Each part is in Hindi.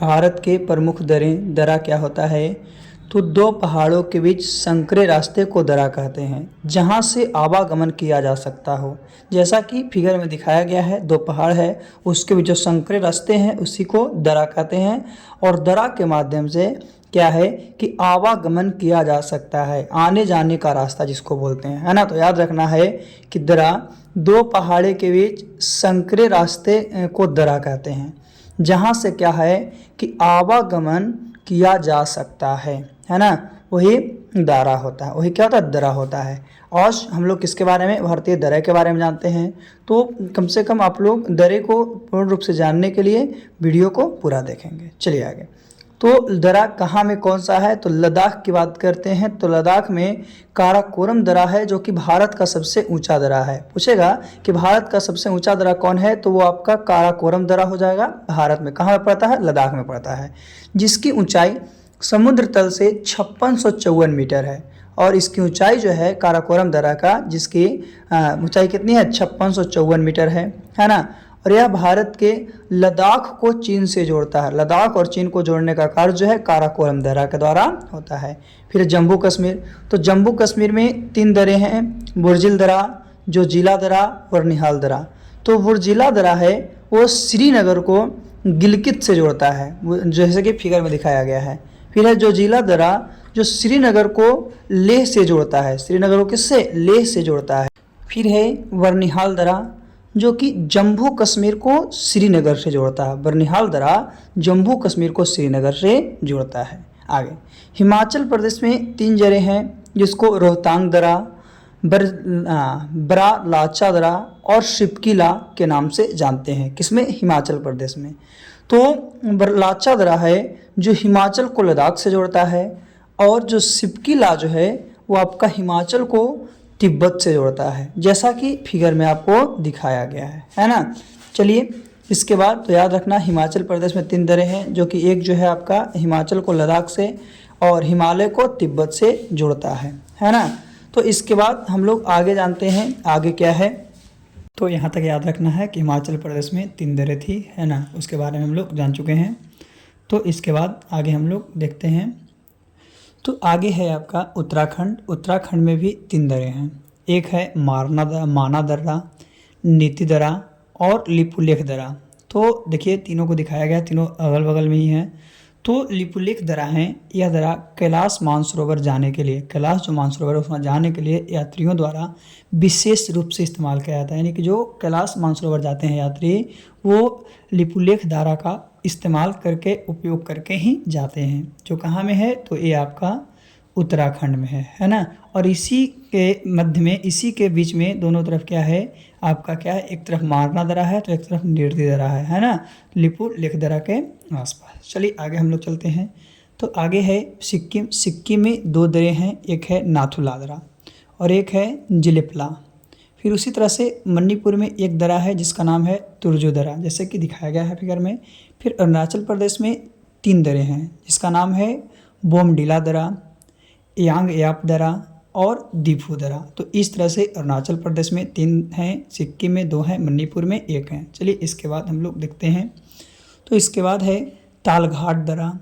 भारत के प्रमुख दर्रा क्या होता है? तो दो पहाड़ों के बीच संकरे रास्ते को दर्रा कहते हैं, जहां से आवागमन किया जा सकता हो। जैसा कि फिगर में दिखाया गया है, दो पहाड़ है, उसके बीच जो संकरे रास्ते हैं उसी को दर्रा कहते हैं। और दर्रा के माध्यम से क्या है कि आवागमन किया जा सकता है, आने जाने का रास्ता जिसको बोलते हैं, है ना। तो याद रखना है कि दर्रा, दो पहाड़े के बीच संकरे रास्ते को दर्रा कहते हैं, जहाँ से क्या है कि आवागमन किया जा सकता है ना। वही दर्रा होता है, वही क्या होता है, दर्रा होता है। और हम लोग किसके बारे में, भारतीय दर्रे के बारे में जानते हैं। तो कम से कम आप लोग दर्रे को पूर्ण रूप से जानने के लिए वीडियो को पूरा देखेंगे। चलिए आगे। तो दर्रा कहाँ में कौन सा है? तो लद्दाख की बात करते हैं तो लद्दाख में काराकोरम दर्रा है, जो कि भारत का सबसे ऊंचा दर्रा है। पूछेगा कि भारत का सबसे ऊंचा दर्रा कौन है, तो वो आपका काराकोरम दर्रा हो जाएगा। भारत में कहाँ पड़ता है? लद्दाख में पड़ता है, जिसकी ऊंचाई समुद्र तल से 5654 मीटर है। और इसकी ऊंचाई जो है काराकोरम दर्रा का, जिसकी ऊंचाई कितनी है? 5654 मीटर है ना। और यह भारत के लद्दाख को चीन से जोड़ता है। लद्दाख और चीन को जोड़ने का कार्य जो है काराकोरम दर्रा के द्वारा होता है। फिर जम्मू कश्मीर, तो जम्मू कश्मीर में 3 दर्रे हैं, बुर्जिल दर्रा, जोजिला दर्रा और निहाल दर्रा। तो बुर्जिला दर्रा है वो श्रीनगर को गिलगित से जोड़ता है, जैसे कि फिगर में दिखाया गया है। फिर है जोजिला दर्रा, जो श्रीनगर को लेह से जोड़ता है। श्रीनगर को किससे? लेह से जोड़ता है। फिर है बर्निहाल दर्रा, जो कि जम्मू कश्मीर को श्रीनगर से जोड़ता है। बर्निहाल दर्रा जम्मू कश्मीर को श्रीनगर से जोड़ता है। आगे हिमाचल प्रदेश में 3 जगह हैं, जिसको रोहतांग दर्रा, बरा लाचा दर्रा और शिपकीला के नाम से जानते हैं। किसमें? हिमाचल प्रदेश में। तो बरलाचा दर्रा है जो हिमाचल को लद्दाख से जोड़ता है, और जो शिपकीला जो है वो आपका हिमाचल को तिब्बत से जोड़ता है, जैसा कि फिगर में आपको दिखाया गया है ना। चलिए इसके बाद तो याद रखना, हिमाचल प्रदेश में 3 दर्रे हैं, जो कि एक जो है आपका हिमाचल को लद्दाख से और हिमालय को तिब्बत से जोड़ता है ना। तो इसके बाद हम लोग आगे जानते हैं आगे क्या है। तो यहाँ तक याद रखना है कि हिमाचल प्रदेश में 3 दर्रे थी, है ना, उसके बारे में हम लोग जान चुके हैं। तो इसके बाद आगे हम लोग देखते हैं। तो आगे है आपका उत्तराखंड। उत्तराखंड में भी 3 दर्रे हैं, एक है माना दर्रा, नीति दर्रा और लिपुलेख दर्रा। तो देखिए तीनों को दिखाया गया, तीनों अगल बगल में ही हैं। तो लिपुलेख दर्रा है, यह दर्रा कैलाश मानसरोवर जाने के लिए, कैलाश जो मानसरोवर है उसमें जाने के लिए यात्रियों द्वारा विशेष रूप से इस्तेमाल किया जाता है। यानी कि जो कैलाश मानसरोवर जाते हैं यात्री, वो लिपुलेख दर्रा का इस्तेमाल करके, उपयोग करके ही जाते हैं। जो कहाँ में है? तो ये आपका उत्तराखंड में है ना। और इसी के मध्य में, इसी के बीच में दोनों तरफ क्या है आपका, क्या है, एक तरफ मारना दर्रा है तो एक तरफ नीति दर्रा है ना, लिपुलेख दर्रा के आसपास। चलिए आगे हम लोग चलते हैं। तो आगे है सिक्किम। सिक्किम में 2 दर्रे हैं, एक है नाथुला दर्रा और एक है जिलेपला। फिर उसी तरह से मणिपुर में एक दर्रा है जिसका नाम है तुरजू दर्रा, जैसे कि दिखाया गया है फिगर में। फिर अरुणाचल प्रदेश में 3 दर्रे हैं, जिसका नाम है बोमडिला दर्रा, यांग याप दर्रा और दीफू दर्रा। तो इस तरह से अरुणाचल प्रदेश में 3 हैं, सिक्किम में 2 हैं, मणिपुर में 1 हैं। चलिए इसके बाद हम लोग देखते हैं। तो इसके बाद है तालघाट दर्रा,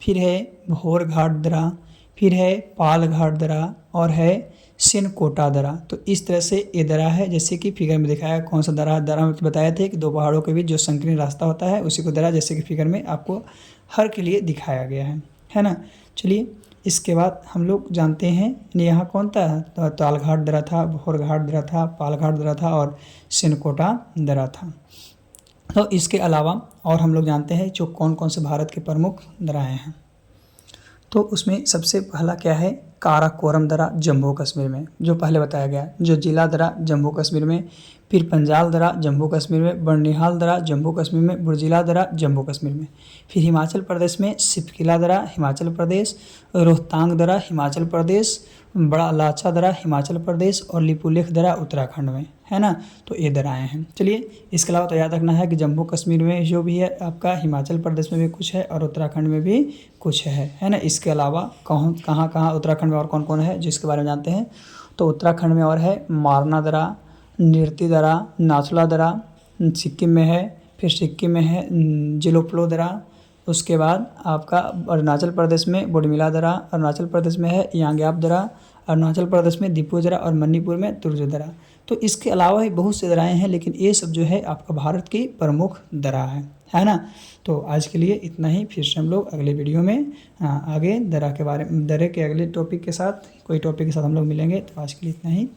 फिर है भोर घाट दर्रा, फिर है पाल घाट दर्रा और है सिनकोटा दर्रा। तो इस तरह से ये दर्रा है, जैसे कि फिगर में दिखाया। कौन सा दर्रा? दर्रा में बताए थे कि 2 पहाड़ों के बीच जो संकीर्ण रास्ता होता है उसी को दर्रा, जैसे कि फिगर में आपको हर के लिए दिखाया गया है ना। चलिए इसके बाद हम लोग जानते हैं यहाँ कौन था, तो तालघाट दर्रा था, भोर घाट दर्रा था, पालघाट दर्रा था और सिनकोटा दर्रा था। तो इसके अलावा और हम लोग जानते हैं जो कौन कौन से भारत के प्रमुख दर्राएँ हैं। तो उसमें सबसे पहला क्या है, काराकोरम दर्रा जम्मू कश्मीर में, जो पहले बताया गया। जो जिला दर्रा जम्मू कश्मीर में, फिर पंजाल दर्रा जम्मू कश्मीर में, बर्निहाल दर्रा जम्मू कश्मीर में, बुर्जिला दर्रा जम्मू कश्मीर में। फिर हिमाचल प्रदेश में शिपकीला दर्रा हिमाचल प्रदेश, रोहतांग दर्रा हिमाचल प्रदेश, बड़ा लाचा दर्रा हिमाचल प्रदेश और लिपुलेख दर्रा उत्तराखंड में, है ना। तो ये दर्राएँ हैं। चलिए इसके अलावा तो याद रखना है कि जम्मू कश्मीर में जो भी है आपका, हिमाचल प्रदेश में भी कुछ है और उत्तराखंड में भी कुछ है ना। इसके अलावा कहाँ कहाँ उत्तराखंड में और कौन कौन है जिसके बारे में जानते हैं। तो उत्तराखंड में और है मारना दर्रा, नीति दर्रा, नाथुला दर्रा, सिक्किम में है। फिर सिक्किम में है जिलोपलो दर्रा, उसके बाद आपका अरुणाचल प्रदेश में बोडमिला दर्रा, अरुणाचल प्रदेश में है यांग्याप दर्रा, अरुणाचल प्रदेश में दिपो दर्रा और मणिपुर में तुर्जो दर्रा। तो इसके अलावा भी बहुत से दर्राएँ हैं, लेकिन ये सब जो है आपका भारत की प्रमुख दर्रा है ना। तो आज के लिए इतना ही, फिर से हम लोग अगले वीडियो में आगे दर्रा के अगले टॉपिक के साथ, कोई टॉपिक के साथ हम लोग मिलेंगे। तो आज के लिए इतना ही।